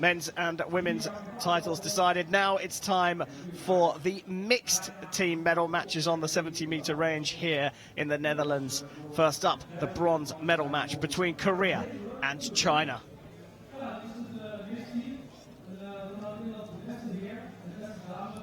men's and women's titles decided. Now it's time for the mixed team medal matches on the 70-metre range here in the Netherlands. First up, the bronze medal match between Korea and China.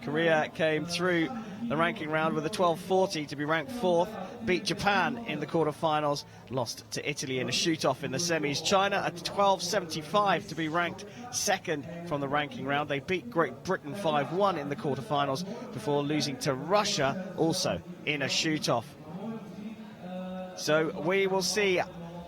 Korea came through the ranking round with a 12.40 to be ranked 4th, beat Japan in the quarterfinals, lost to Italy in a shoot-off in the semis. China at 12.75 to be ranked 2nd from the ranking round. They beat Great Britain 5-1 in the quarterfinals before losing to Russia also in a shoot-off. So we will see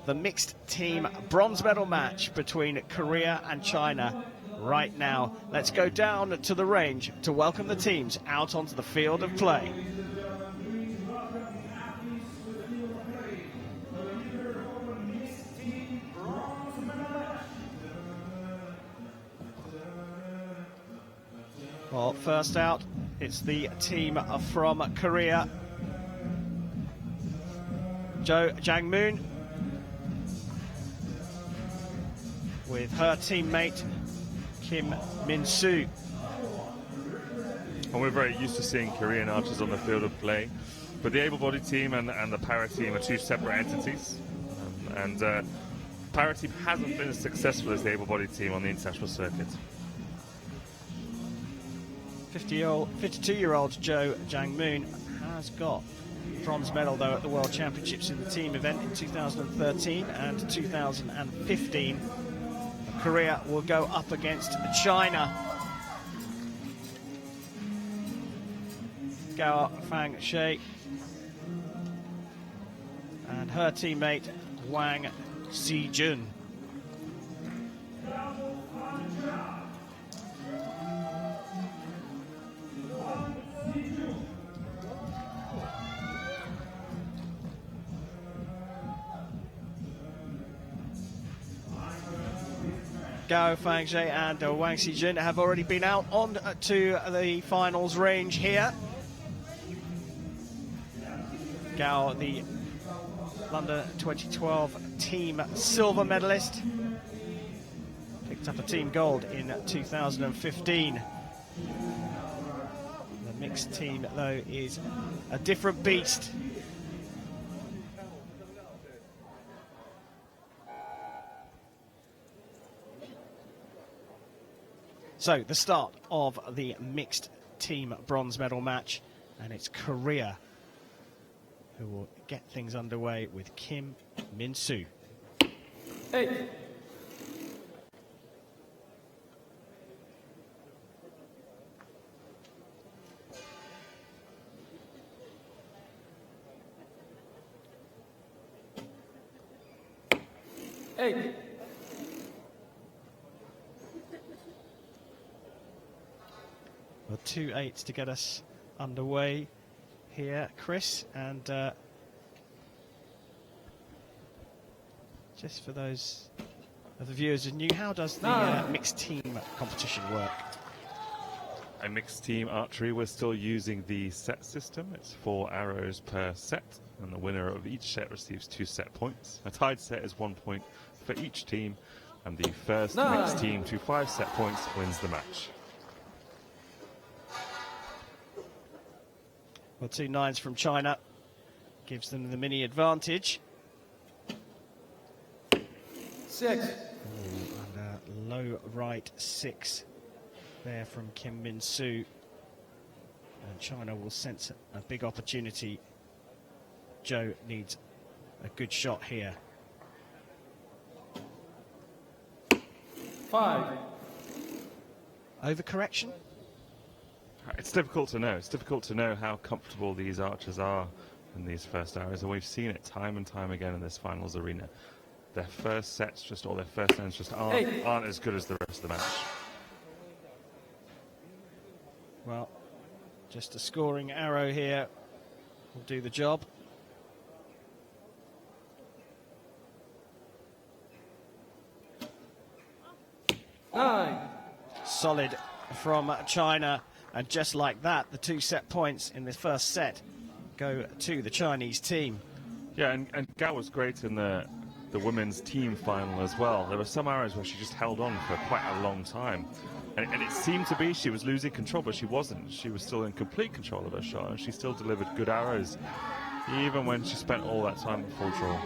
the mixed team bronze medal match between Korea and China right now. Let's go down to the range to welcome the teams out onto the field of play. Well, first out, it's the team from Korea. Jang with her teammate Kim Min-soo. And we're very used to seeing Korean archers on the field of play, but the able-bodied team and the para team are two separate entities, and para team hasn't been as successful as the able-bodied team on the international circuit. 52-year-old Jang has got bronze medal though at the World Championships in the team event in 2013 and 2015. Korea will go up against China. Fangxia and her teammate Wang Sijun. Fangxia and Wang Sijun have already been out on to the finals range here. Gao, the London 2012 team silver medalist, picked up a team gold in 2015. The mixed team, though, is a different beast. So, the start of the mixed team bronze medal match, and it's Korea who will get things underway with Kim Min-soo. Hey. Hey. Well, 2 8s to get us underway here, Chris, and just for those of the viewers who are new, how does the mixed team competition work? A mixed team archery, we're still using the set system. It's 4 arrows per set, and the winner of each set receives 2 set points. A tied set is 1 point for each team, and the first mixed team to 5 set points wins the match. Well, 2 9s from China gives them the mini advantage. 6. And a low right 6 there from Kim Min-soo. And China will sense a big opportunity. Zhou needs a good shot here. 5. Overcorrection? It's difficult to know. It's difficult to know how comfortable these archers are in these first arrows, and we've seen it time and time again in this finals arena. Their first sets, or their first ends, just aren't as good as the rest of the match. Well, just a scoring arrow here will do the job. Solid from China. And just like that, the 2 set points in the first set go to the Chinese team. Yeah, and Gao was great in the the women's team final as well. There were some arrows where she just held on for quite a long time. And it seemed to be she was losing control, but she wasn't. She was still in complete control of her shot, and she still delivered good arrows, even when she spent all that time at full draw.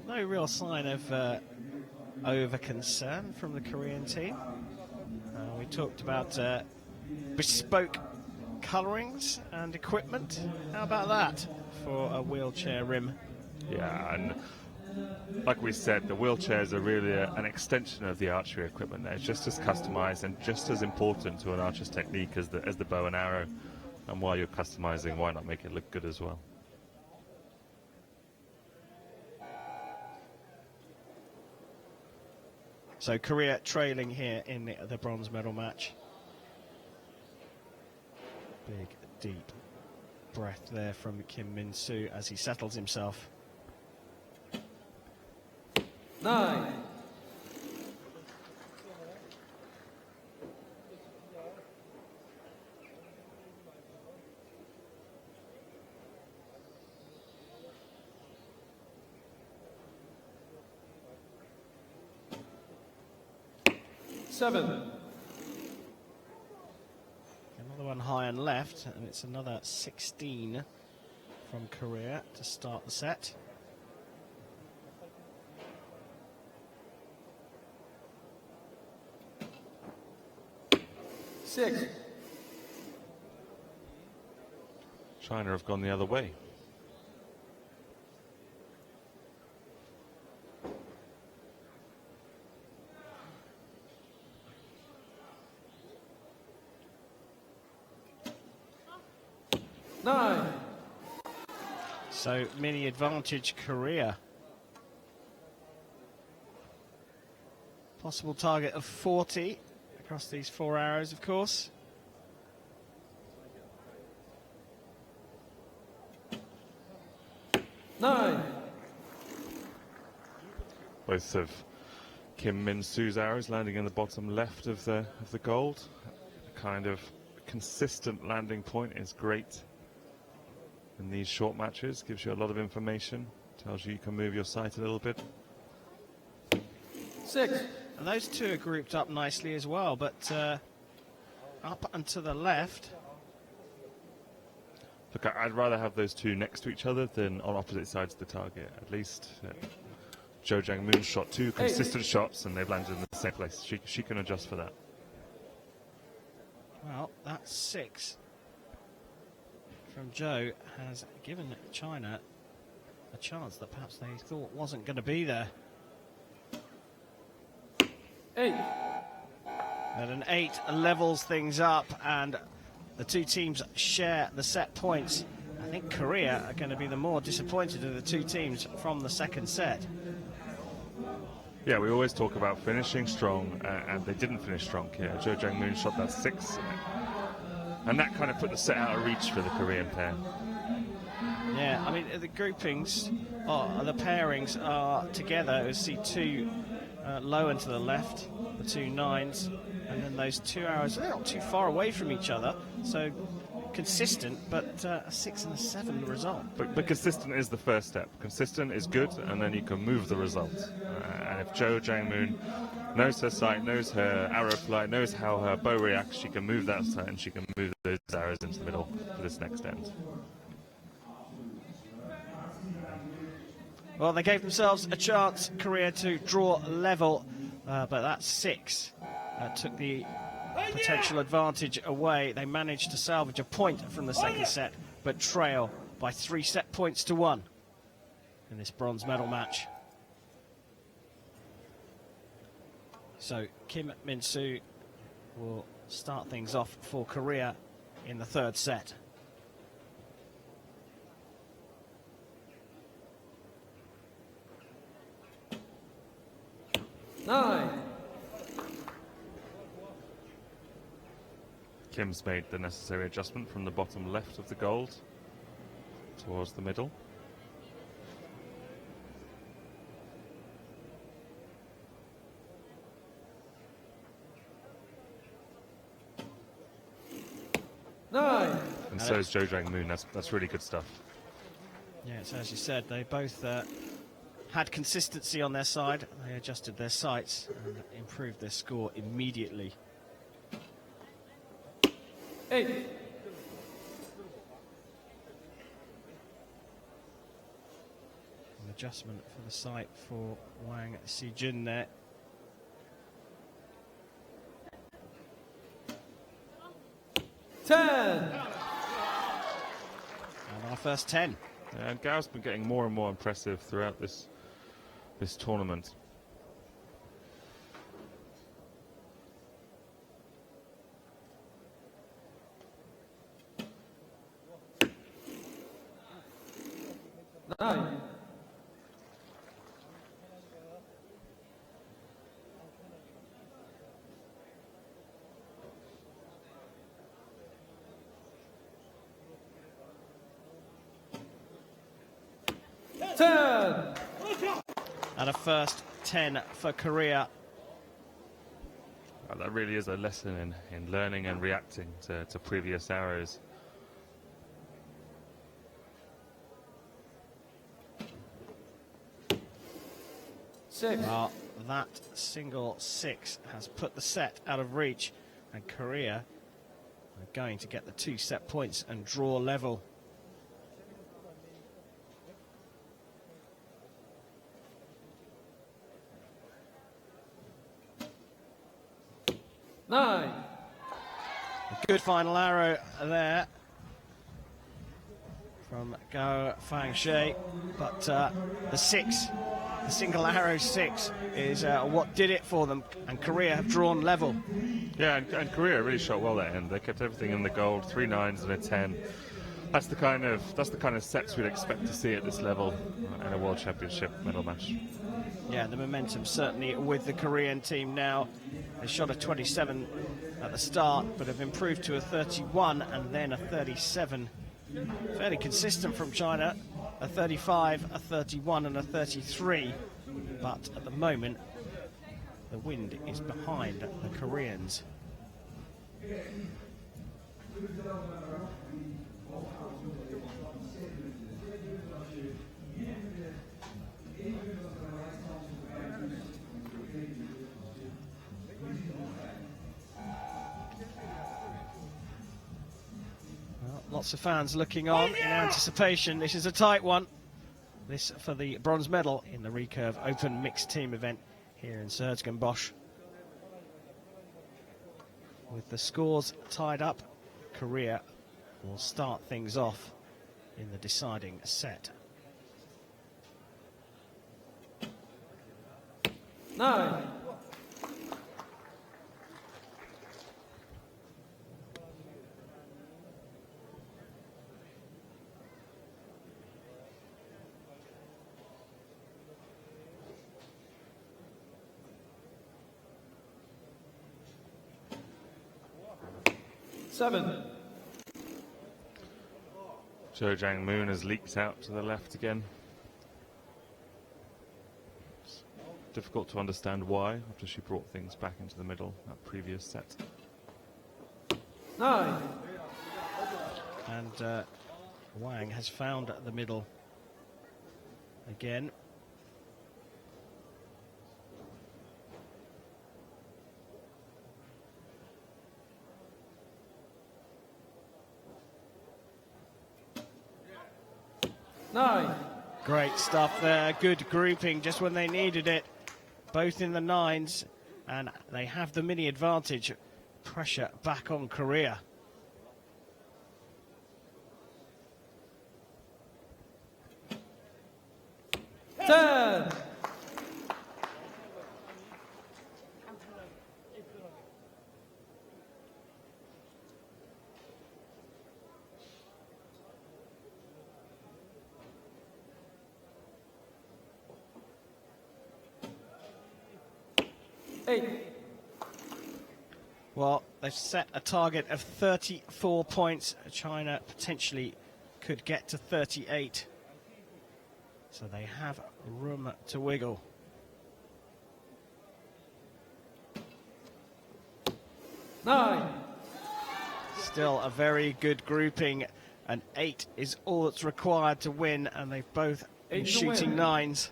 No real sign of over concern from the Korean team. We talked about bespoke colorings and equipment. How about that for a wheelchair rim? Yeah, and like we said, the wheelchairs are really an extension of the archery equipment. They're just as customized and just as important to an archer's technique as the bow and arrow. And while you're customizing, why not make it look good as well? So Korea trailing here in the bronze medal match. Big, deep breath there from Kim Min-soo as he settles himself. 9. Seven. Another one high and left, and it's another 16 from Korea to start the set. Six. China have gone the other way. Nine. So mini advantage Korea. Possible target of 40 across these 4 arrows, of course. Nine. Both of Kim Min-soo's arrows landing in the bottom left of the gold. A kind of consistent landing point is great in these short matches. Gives you a lot of information. Tells you can move your sight a little bit. 6. And those two are grouped up nicely as well, but up and to the left. Look, I'd rather have those two next to each other than on opposite sides of the target. At least Jang Moon shot 2 consistent shots, and they've landed in the same place. She can adjust for that. Well, that 6 from Zhou has given China a chance that perhaps they thought wasn't going to be there. 8. And an 8 levels things up, and the two teams share the set points. I think Korea are going to be the more disappointed of the two teams from the second set. Yeah, we always talk about finishing strong, and they didn't finish strong here. Jang Moon shot that 6, and that kind of put the set out of reach for the Korean pair. Yeah, I mean, the groupings, the pairings are together. We see 2 low and to the left, the 2 9s, and then those 2 arrows, they're not too far away from each other, so consistent, but a 6 and a 7 result. But consistent is the first step. Consistent is good, and then you can move the result. And if Jang Moon knows her sight, knows her arrow flight, knows how her bow reacts, she can move that sight, and she can move those arrows into the middle for this next end. Well, they gave themselves a chance, Korea, to draw level, but that 6 took the potential advantage away. They managed to salvage a point from the second set, but trail by 3 set points to 1 in this bronze medal match. So Kim Min-soo will start things off for Korea in the third set. Nine. Kim's made the necessary adjustment from the bottom left of the gold towards the middle. 9. And so is Jang Moon. That's really good stuff. Yeah, so as you said, they both had consistency on their side. They adjusted their sights and improved their score immediately. 8. An adjustment for the sight for Wang Sijun there. And And our first 10. And Gao's been getting more and more impressive throughout this tournament. Nine. Ten. And a first 10 for Korea. Well, that really is a lesson in learning and reacting to previous arrows. Six. Well, that single 6 has put the set out of reach, and Korea are going to get the 2 set points and draw level. Nine. A good final arrow there from Gao Fangxia, but the 6, the single arrow 6, is what did it for them, and Korea have drawn level. Yeah, and Korea really shot well that end. They kept everything in the gold, 3 9s and a 10. That's the kind of sets we'd expect to see at this level in a World Championship medal match. Yeah, the momentum certainly with the Korean team now. They shot a 27 at the start, but have improved to a 31 and then a 37. Fairly consistent from China, a 35, a 31 and a 33. But at the moment, the wind is behind the Koreans. Lots of fans looking on in anticipation. This is a tight one. This for the bronze medal in the Recurve Open Mixed Team event here in Den Bosch. With the scores tied up, Korea will start things off in the deciding set. 9. Seven. Jang Moon has leaked out to the left again. It's difficult to understand why after she brought things back into the middle that previous set. 9. And Wang has found the middle again. Nine. Great stuff there, good grouping just when they needed it. Both in the 9s, and they have the mini advantage. Pressure back on Korea. Ten. Eight. Well, they've set a target of 34 points. China potentially could get to 38. So they have room to wiggle. Nine. Still a very good grouping, and 8 is all that's required to win, and they've both been 8 to shooting win. 9s.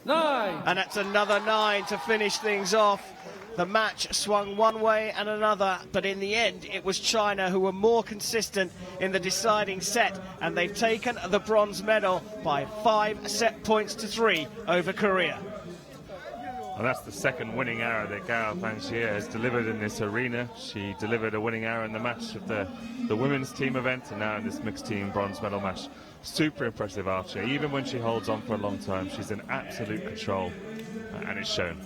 Nine. And that's another 9 to finish things off. The match swung one way and another, but in the end it was China who were more consistent in the deciding set, and they've taken the bronze medal by 5 set points to 3 over Korea. And that's the second winning arrow that Fangxia has delivered in this arena. She delivered a winning arrow in the match of the women's team event, and now in this mixed team bronze medal match. Super impressive archer. Even when she holds on for a long time, she's in absolute control, and it's shown.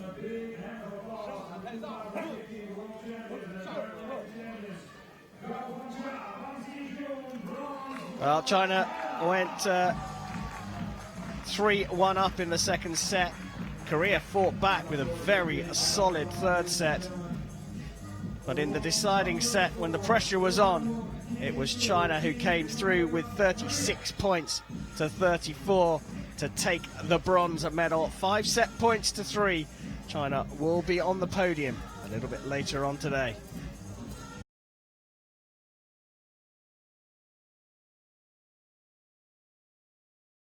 Well, China went 3-1 up in the second set. Korea fought back with a very solid third set. But in the deciding set, when the pressure was on, it was China who came through with 36 points to 34 to take the bronze medal. 5 set points to 3. China will be on the podium a little bit later on today.